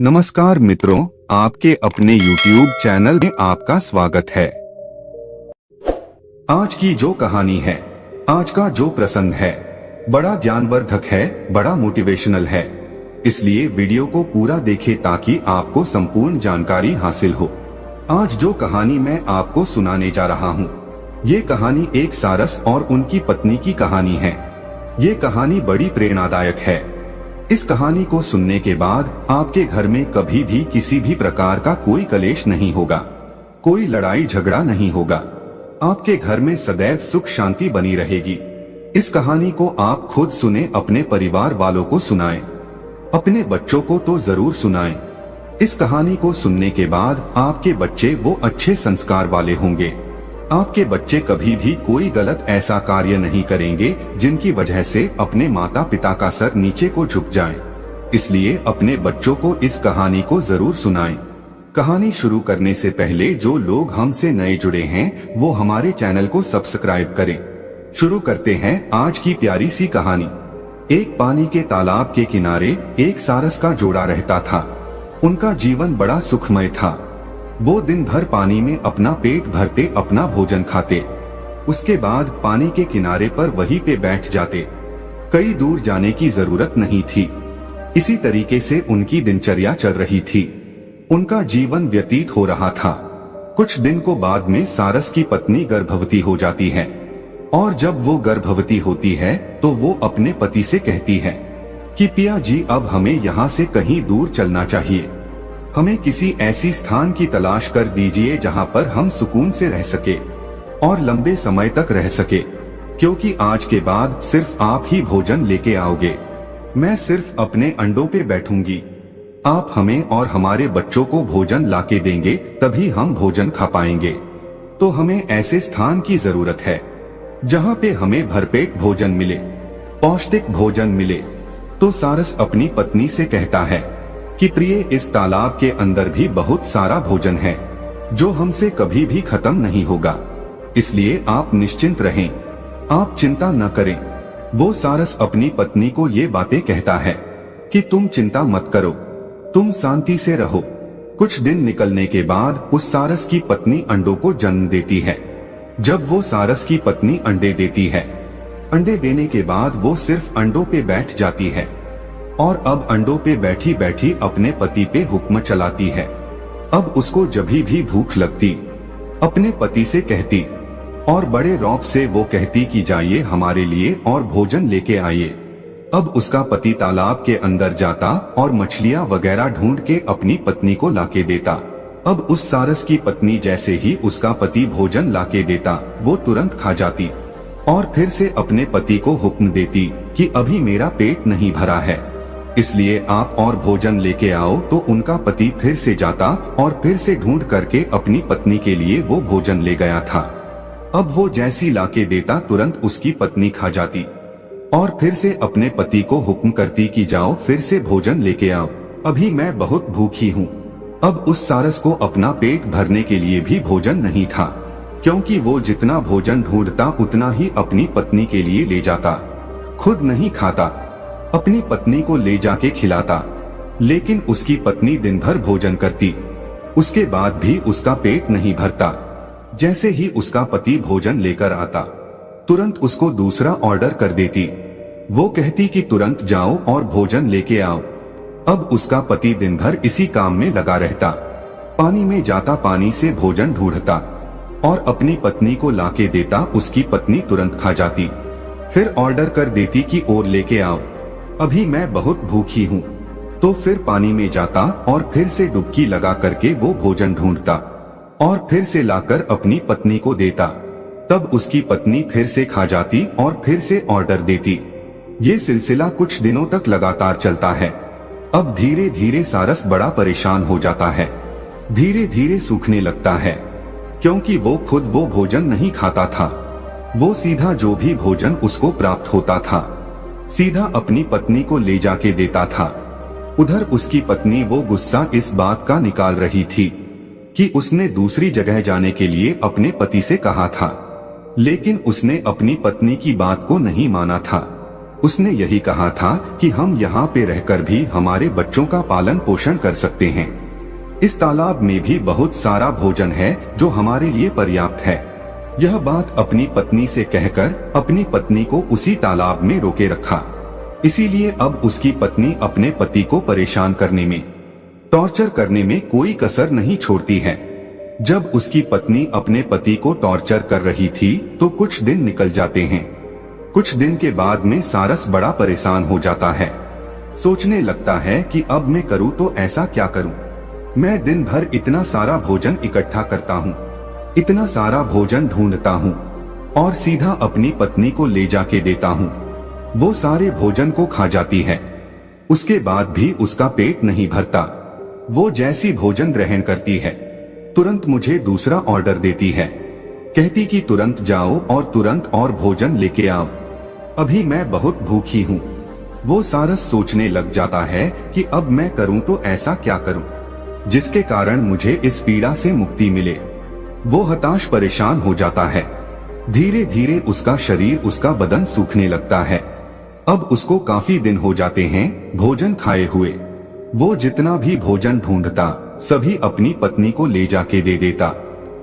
नमस्कार मित्रों, आपके अपने YouTube चैनल में आपका स्वागत है। आज की जो कहानी है, आज का जो प्रसंग है, बड़ा ज्ञानवर्धक है, बड़ा मोटिवेशनल है। इसलिए वीडियो को पूरा देखें ताकि आपको संपूर्ण जानकारी हासिल हो। आज जो कहानी मैं आपको सुनाने जा रहा हूँ, ये कहानी एक सारस और उनकी पत्नी की कहानी है। ये कहानी बड़ी प्रेरणादायक है। इस कहानी को सुनने के बाद आपके घर में कभी भी किसी भी प्रकार का कोई कलेश नहीं होगा, कोई लड़ाई झगड़ा नहीं होगा। आपके घर में सदैव सुख शांति बनी रहेगी। इस कहानी को आप खुद सुने, अपने परिवार वालों को सुनाएं, अपने बच्चों को तो जरूर सुनाएं। इस कहानी को सुनने के बाद आपके बच्चे वो अच्छे संस्कार वाले होंगे। आपके बच्चे कभी भी कोई गलत ऐसा कार्य नहीं करेंगे जिनकी वजह से अपने माता पिता का सर नीचे को झुक जाए। इसलिए अपने बच्चों को इस कहानी को जरूर सुनाएं। कहानी शुरू करने से पहले जो लोग हमसे नए जुड़े हैं वो हमारे चैनल को सब्सक्राइब करें। शुरू करते हैं आज की प्यारी सी कहानी। एक पानी के तालाब के किनारे एक सारस का जोड़ा रहता था। उनका जीवन बड़ा सुखमय था। वो दिन भर पानी में अपना पेट भरते, अपना भोजन खाते, उसके बाद पानी के किनारे पर वहीं पे बैठ जाते। कहीं दूर जाने की जरूरत नहीं थी। इसी तरीके से उनकी दिनचर्या चल रही थी। उनका जीवन व्यतीत हो रहा था। कुछ दिन को बाद में सारस की पत्नी गर्भवती हो जाती है और जब वो गर्भवती होती है तो वो अपने पति से कहती है कि पिया जी, अब हमें यहाँ से कहीं दूर चलना चाहिए। हमें किसी ऐसी स्थान की तलाश कर दीजिए जहाँ पर हम सुकून से रह सके और लंबे समय तक रह सके, क्योंकि आज के बाद सिर्फ आप ही भोजन लेके आओगे। मैं सिर्फ अपने अंडों पे बैठूंगी। आप हमें और हमारे बच्चों को भोजन लाके देंगे, तभी हम भोजन खा पाएंगे। तो हमें ऐसे स्थान की जरूरत है जहाँ पे हमें भरपेट भोजन मिले, पौष्टिक भोजन मिले। तो सारस अपनी पत्नी से कहता है कि प्रिय, इस तालाब के अंदर भी बहुत सारा भोजन है जो हमसे कभी भी खत्म नहीं होगा। इसलिए आप निश्चिंत रहें, आप चिंता न करें। वो सारस अपनी पत्नी को ये बातें कहता है कि तुम चिंता मत करो, तुम शांति से रहो। कुछ दिन निकलने के बाद उस सारस की पत्नी अंडों को जन्म देती है। जब वो सारस की पत्नी अंडे देती है, अंडे देने के बाद वो सिर्फ अंडों पे बैठ जाती है और अब अंडों पे बैठी बैठी अपने पति पे हुक्म चलाती है। अब उसको जभी भी भूख लगती, अपने पति से कहती और बड़े रौब से वो कहती कि जाइए हमारे लिए और भोजन लेके आइए। अब उसका पति तालाब के अंदर जाता और मछलियां वगैरह ढूंढ के अपनी पत्नी को लाके देता। अब उस सारस की पत्नी जैसे ही उसका पति भोजन लाके देता, वो तुरंत खा जाती और फिर से अपने पति को हुक्म देती कि अभी मेरा पेट नहीं भरा है, इसलिए आप और भोजन लेके आओ। तो उनका पति फिर से जाता और फिर से ढूंढ करके अपनी पत्नी के लिए वो भोजन ले गया था। अब वो जैसी लाके देता, तुरंत उसकी पत्नी खा जाती और फिर से अपने पति को हुक्म करती कि जाओ फिर से भोजन लेके आओ, अभी मैं बहुत भूखी हूँ। अब उस सारस को अपना पेट भरने के लिए भी भोजन नहीं था, क्योंकि वो जितना भोजन ढूंढता उतना ही अपनी पत्नी के लिए ले जाता। खुद नहीं खाता, अपनी पत्नी को ले जाके खिलाता। लेकिन उसकी पत्नी दिन भर भोजन करती, उसके बाद भी उसका पेट नहीं भरता। जैसे ही उसका पति भोजन लेकर आता, तुरंत उसको दूसरा ऑर्डर कर देती। वो कहती कि तुरंत जाओ और भोजन लेके आओ। अब उसका पति दिन भर इसी काम में लगा रहता। पानी में जाता, पानी से भोजन ढूंढता और अपनी पत्नी को लाके देता। उसकी पत्नी तुरंत खा जाती, फिर ऑर्डर कर देती कि और लेके आओ, अभी मैं बहुत भूखी हूँ। तो फिर पानी में जाता और फिर से डुबकी लगा करके वो भोजन ढूंढता और फिर से लाकर अपनी पत्नी को देता। तब उसकी पत्नी फिर से खा जाती और फिर से ऑर्डर देती। ये सिलसिला कुछ दिनों तक लगातार चलता है। अब धीरे धीरे सारस बड़ा परेशान हो जाता है, धीरे धीरे सूखने लगता है, क्योंकि वो खुद वो भोजन नहीं खाता था। वो सीधा जो भी भोजन उसको प्राप्त होता था, सीधा अपनी पत्नी को ले जाके देता था। उधर उसकी पत्नी वो गुस्सा इस बात का निकाल रही थी कि उसने दूसरी जगह जाने के लिए अपने पति से कहा था, लेकिन उसने अपनी पत्नी की बात को नहीं माना था। उसने यही कहा था कि हम यहाँ पे रहकर भी हमारे बच्चों का पालन पोषण कर सकते हैं। इस तालाब में भी बहुत सारा भोजन है जो हमारे लिए पर्याप्त है। यह बात अपनी पत्नी से कहकर अपनी पत्नी को उसी तालाब में रोके रखा। इसीलिए अब उसकी पत्नी अपने पति को परेशान करने में, टॉर्चर करने में कोई कसर नहीं छोड़ती है। जब उसकी पत्नी अपने पति को टॉर्चर कर रही थी तो कुछ दिन निकल जाते हैं। कुछ दिन के बाद में सारस बड़ा परेशान हो जाता है। सोचने लगता है कि अब मैं करूँ तो ऐसा क्या करूँ। मैं दिन भर इतना सारा भोजन इकट्ठा करता हूँ, इतना सारा भोजन ढूंढता हूँ और सीधा अपनी पत्नी को ले जाके देता हूँ। वो सारे भोजन को खा जाती है। उसके बाद भी उसका पेट नहीं भरता। वो जैसी भोजन ग्रहण करती है तुरंत मुझे दूसरा ऑर्डर देती है। कहती कि तुरंत जाओ और तुरंत और भोजन लेके आओ, अभी मैं बहुत भूखी हूँ। वो सारस सोचने लग जाता है कि अब मैं करूँ तो ऐसा क्या करूँ जिसके कारण मुझे इस पीड़ा से मुक्ति मिले। वो हताश परेशान हो जाता है। धीरे धीरे उसका शरीर, उसका बदन सूखने लगता है। अब उसको काफी दिन हो जाते हैं भोजन खाए हुए। वो जितना भी भोजन ढूंढता सभी अपनी पत्नी को ले जाके दे देता।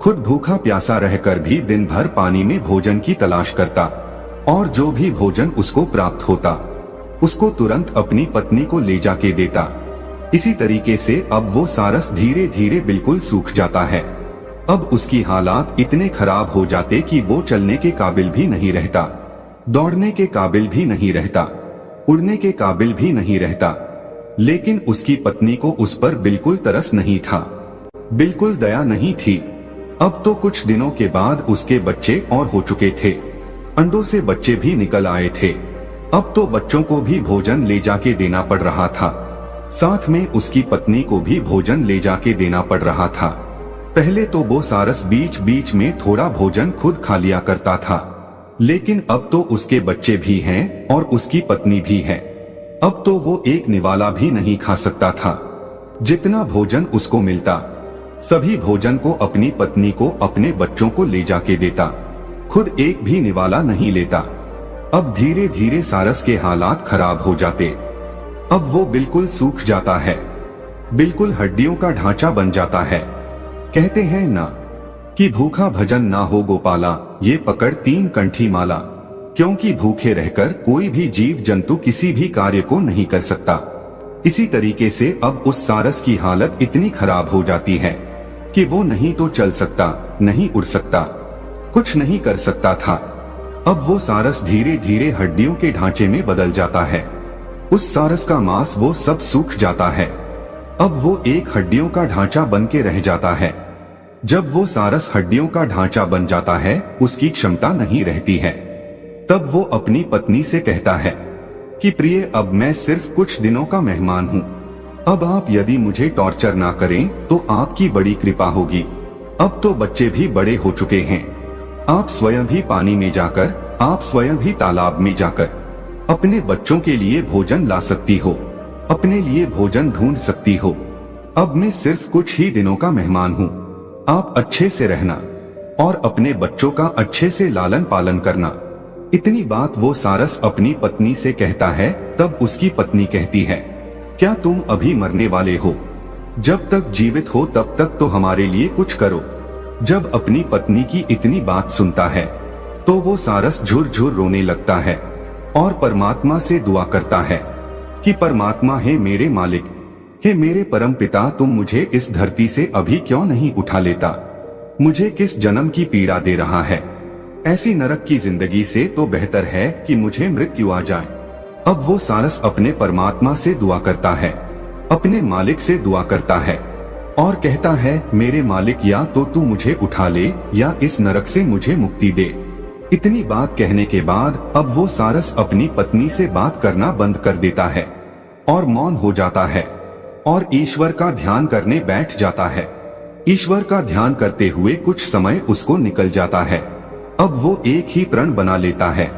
खुद भूखा प्यासा रहकर भी दिन भर पानी में भोजन की तलाश करता और जो भी भोजन उसको प्राप्त होता उसको तुरंत अपनी पत्नी को ले जाके देता। इसी तरीके से अब वो सारस धीरे धीरे बिल्कुल सूख जाता है। अब उसकी हालात इतने खराब हो जाते कि वो चलने के काबिल भी नहीं रहता, दौड़ने के काबिल भी नहीं रहता, उड़ने के काबिल भी नहीं रहता। लेकिन उसकी पत्नी को उस पर बिल्कुल तरस नहीं था, बिल्कुल दया नहीं थी। अब तो कुछ दिनों के बाद उसके बच्चे और हो चुके थे। अंडों से बच्चे भी निकल आए थे। अब तो बच्चों को भी भोजन ले जाके देना पड़ रहा था, साथ में उसकी पत्नी को भी भोजन ले जाके देना पड़ रहा था। पहले तो वो सारस बीच बीच में थोड़ा भोजन खुद खा लिया करता था, लेकिन अब तो उसके बच्चे भी हैं और उसकी पत्नी भी है। अब तो वो एक निवाला भी नहीं खा सकता था। जितना भोजन उसको मिलता सभी भोजन को अपनी पत्नी को, अपने बच्चों को ले जाके देता, खुद एक भी निवाला नहीं लेता। अब धीरे धीरे सारस के हालात खराब हो जाते। अब वो बिल्कुल सूख जाता है, बिल्कुल हड्डियों का ढांचा बन जाता है। कहते हैं ना कि भूखा भजन ना हो गोपाला, ये पकड़ 3 कंठी माला। क्योंकि भूखे रहकर कोई भी जीव जंतु किसी भी कार्य को नहीं कर सकता। इसी तरीके से अब उस सारस की हालत इतनी खराब हो जाती है कि वो नहीं तो चल सकता, नहीं उड़ सकता, कुछ नहीं कर सकता था। अब वो सारस धीरे धीरे हड्डियों के ढांचे में बदल जाता है। उस सारस का मांस वो सब सूख जाता है। अब वो एक हड्डियों का ढांचा बन के रह जाता है। जब वो सारस हड्डियों का ढांचा बन जाता है, उसकी क्षमता नहीं रहती है। तब वो अपनी पत्नी से कहता है कि प्रिय, अब मैं सिर्फ कुछ दिनों का मेहमान हूँ। अब आप यदि मुझे टॉर्चर ना करें तो आपकी बड़ी कृपा होगी। अब तो बच्चे भी बड़े हो चुके हैं। आप स्वयं भी पानी में जाकर, आप स्वयं भी तालाब में जाकर अपने बच्चों के लिए भोजन ला सकती हो, अपने लिए भोजन ढूंढ सकती हो। अब मैं सिर्फ कुछ ही दिनों का मेहमान हूँ। आप अच्छे से रहना और अपने बच्चों का अच्छे से लालन पालन करना। इतनी बात वो सारस अपनी पत्नी से कहता है। तब उसकी पत्नी कहती है, क्या तुम अभी मरने वाले हो? जब तक जीवित हो तब तक तो हमारे लिए कुछ करो। जब अपनी पत्नी की इतनी बात सुनता है तो वो सारस झुरझुर रोने लगता है और परमात्मा से दुआ करता है कि परमात्मा, हे मेरे मालिक, हे मेरे परम पिता, तुम मुझे इस धरती से अभी क्यों नहीं उठा लेता? मुझे किस जन्म की पीड़ा दे रहा है? ऐसी नरक की जिंदगी से तो बेहतर है कि मुझे मृत्यु आ जाए। अब वो सारस अपने परमात्मा से दुआ करता है, अपने मालिक से दुआ करता है और कहता है, मेरे मालिक, या तो तू मुझे उठा ले या इस नरक से मुझे मुक्ति दे। इतनी बात कहने के बाद अब वो सारस अपनी पत्नी से बात करना बंद कर देता है और मौन हो जाता है और ईश्वर का ध्यान करने बैठ जाता है। ईश्वर का ध्यान करते हुए कुछ समय उसको निकल जाता है। अब वो एक ही प्रण बना लेता है,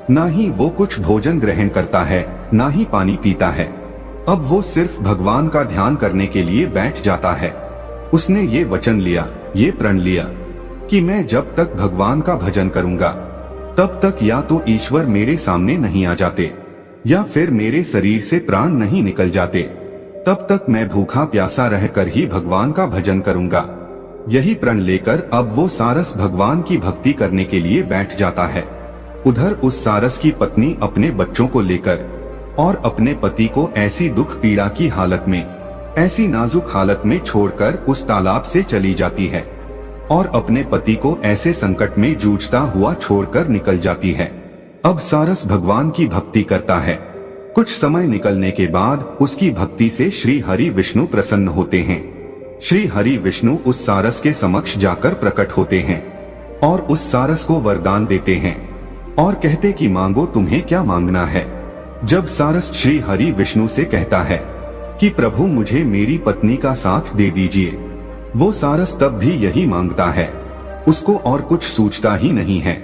ना ही वो कुछ भोजन ग्रहण करता है, ना ही पानी पीता है। अब वो सिर्फ भगवान का ध्यान करने के लिए बैठ जाता है। उसने ये वचन लिया, ये प्रण लिया कि मैं जब तक भगवान का भजन करूंगा तब तक या तो ईश्वर मेरे सामने नहीं आ जाते या फिर मेरे शरीर से प्राण नहीं निकल जाते, तब तक मैं भूखा प्यासा रहकर ही भगवान का भजन करूंगा। यही प्रण लेकर अब वो सारस भगवान की भक्ति करने के लिए बैठ जाता है। उधर उस सारस की पत्नी अपने बच्चों को लेकर और अपने पति को ऐसी दुख पीड़ा की हालत में, ऐसी नाजुक हालत में छोड़कर उस तालाब से चली जाती है और अपने पति को ऐसे संकट में जूझता हुआ छोड़कर निकल जाती है। अब सारस भगवान की भक्ति करता है। कुछ समय निकलने के बाद उसकी भक्ति से श्री हरि विष्णु प्रसन्न होते हैं। श्री हरि विष्णु उस सारस के समक्ष जाकर प्रकट होते हैं और उस सारस को वरदान देते हैं और कहते कि मांगो, तुम्हें क्या मांगना है। जब सारस श्री हरि विष्णु से कहता है कि प्रभु मुझे मेरी पत्नी का साथ दे दीजिए, वो सारस तब भी यही मांगता है, उसको और कुछ सूझता ही नहीं है।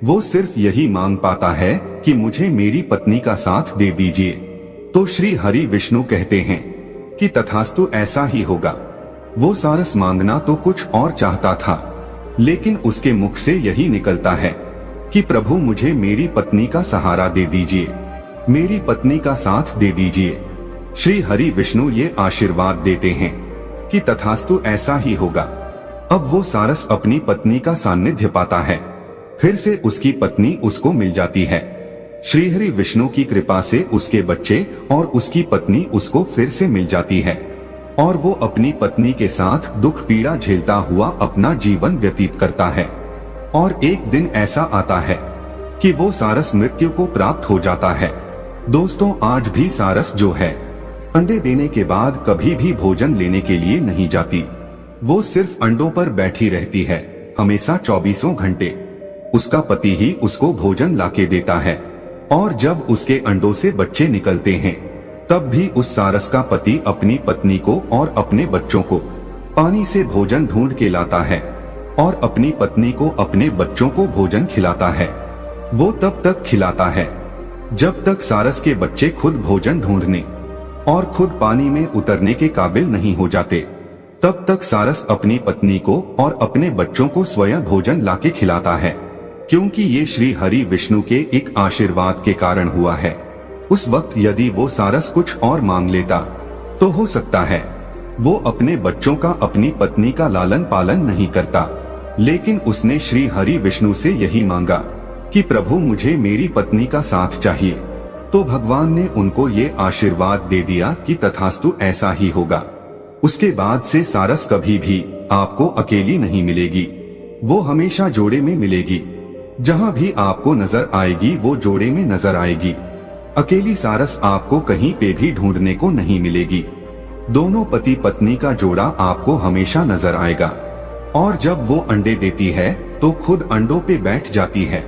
वो सिर्फ यही मांग पाता है कि मुझे मेरी पत्नी का साथ दे दीजिए। तो श्री हरि विष्णु कहते हैं कि तथास्तु, ऐसा ही होगा। वो सारस मांगना तो कुछ और चाहता था, लेकिन उसके मुख से यही निकलता है कि प्रभु मुझे मेरी पत्नी का सहारा दे दीजिए, मेरी पत्नी का साथ दे दीजिए। श्री हरि विष्णु ये आशीर्वाद देते हैं कि तथास्तु, ऐसा ही होगा। अब वो सारस अपनी पत्नी का सानिध्य पाता है। फिर से उसकी पत्नी उसको मिल जाती है। श्रीहरि विष्णु की कृपा से उसके बच्चे और उसकी पत्नी उसको फिर से मिल जाती है और वो अपनी पत्नी के साथ दुख पीड़ा झेलता हुआ अपना जीवन व्यतीत करता है। और एक दिन ऐसा आता है कि वो सारस मृत्यु को प्राप्त हो जाता है। दोस्तों, आज भी सारस जो है, अंडे देने के बाद कभी भी भोजन लेने के लिए नहीं जाती। वो सिर्फ अंडों पर बैठी रहती है, हमेशा 24 घंटे। उसका पति ही उसको भोजन लाके देता है और जब उसके अंडों से बच्चे निकलते हैं, तब भी उस सारस का पति अपनी पत्नी को और अपने बच्चों को पानी से भोजन ढूंढ के लाता है और अपनी पत्नी को अपने बच्चों को भोजन खिलाता है। वो तब तक खिलाता है जब तक सारस के बच्चे खुद भोजन ढूंढने और खुद पानी में उतरने के काबिल नहीं हो जाते। तब तक सारस अपनी पत्नी को और अपने बच्चों को स्वयं भोजन लाके खिलाता है, क्योंकि ये श्री हरि विष्णु के एक आशीर्वाद के कारण हुआ है। उस वक्त यदि वो सारस कुछ और मांग लेता तो हो सकता है वो अपने बच्चों का, अपनी पत्नी का लालन पालन नहीं करता, लेकिन उसने श्री हरि विष्णु से यही मांगा कि प्रभु मुझे मेरी पत्नी का साथ चाहिए। तो भगवान ने उनको ये आशीर्वाद दे दिया कि तथास्तु, ऐसा ही होगा। उसके बाद से सारस कभी भी आपको अकेली नहीं मिलेगी, वो हमेशा जोड़े में मिलेगी। जहाँ भी आपको नजर आएगी वो जोड़े में नजर आएगी। अकेली सारस आपको कहीं पे भी ढूंढने को नहीं मिलेगी। दोनों पति पत्नी का जोड़ा आपको हमेशा नजर आएगा। और जब वो अंडे देती है तो खुद अंडों पे बैठ जाती है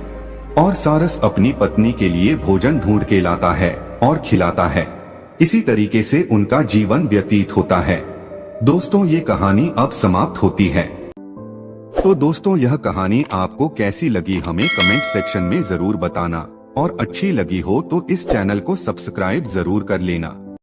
और सारस अपनी पत्नी के लिए भोजन ढूंढ के लाता है और खिलाता है। इसी तरीके से उनका जीवन व्यतीत होता है। दोस्तों, ये कहानी अब समाप्त होती है। तो दोस्तों, यह कहानी आपको कैसी लगी हमें कमेंट सेक्शन में जरूर बताना और अच्छी लगी हो तो इस चैनल को सब्सक्राइब जरूर कर लेना।